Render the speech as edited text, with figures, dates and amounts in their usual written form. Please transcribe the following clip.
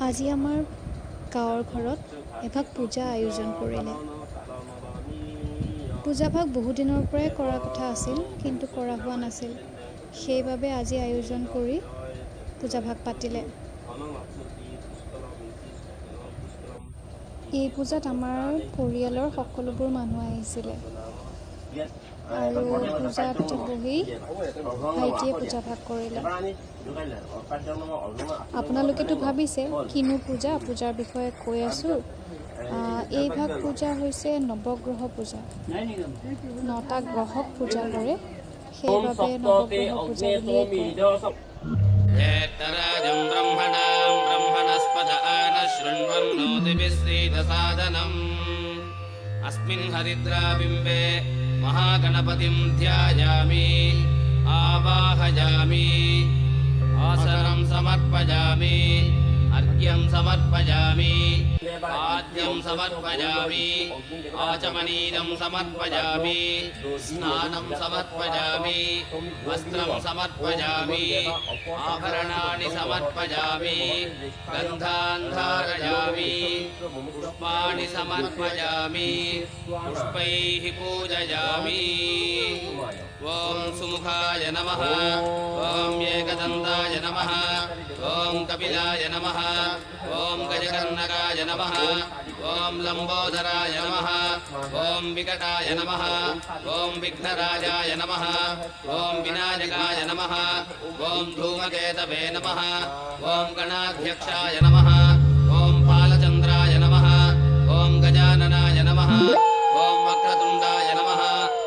আজি আমাৰ গাঁৱৰ ঘৰত এভাগ পূজা আয়োজন কৰিলে। পূজাভাগ বহুদিনৰ পৰাই কৰা কথা আছিল, কিন্তু কৰা হোৱা নাছিল। সেইবাবে আজি আয়োজন কৰি পূজাভাগ পাতিলে। এই পূজাত আমাৰ পৰিয়ালৰ সকলোবোৰ মানুহ আহিছিলে আৰু পূজাত বহি ভাইটিয়ে পূজাভাগ কৰিলে। আপোনালোকেতো ভাবিছে কিনো পূজাৰ বিষয়ে কৈ আছোঁ। এই ভাগ পূজা হৈছে নৱগ্ৰহ পূজা। 9টা গ্ৰহক পূজা কৰে, সেইবাবে নৱগ্ৰহ পূজা বুলিয়ে কয়। ज्येष्ठराजं ब्रह्मणां ब्रह्मणस्पद आनशृण्वन्नोतिभिश्रीदसादनम् अस्मिन् हरिद्राबिम्बे महागणपतिं ध्यायामि आवाहयामि आसनं समर्पयामि अर्घ्यं समर्पयामि आद्यं समर्पयामि आचमनीयं समर्पयामि स्नानं समर्पयामि वस्त्रं समर्पयामि आभरणानि समर्पयामि गन्धान् धारयामि पुष्पाणि समर्पयामि पुष्पैः पूजयामि। ॐ सुमुखाय नमः ॐ एकदन्ताय नमः ॐ कपिलाय नमः ॐ गजकर्णकाय नमः ॐ लम्बोदराय नमः ॐ विकटाय नमः ॐ विघ्नराजाय नमः ॐ विनायकाय नमः ॐ धूमकेतवे नमः ॐ गणाध्यक्षाय नमः ॐ बालचन्द्राय नमः ॐ गजाननाय नमः।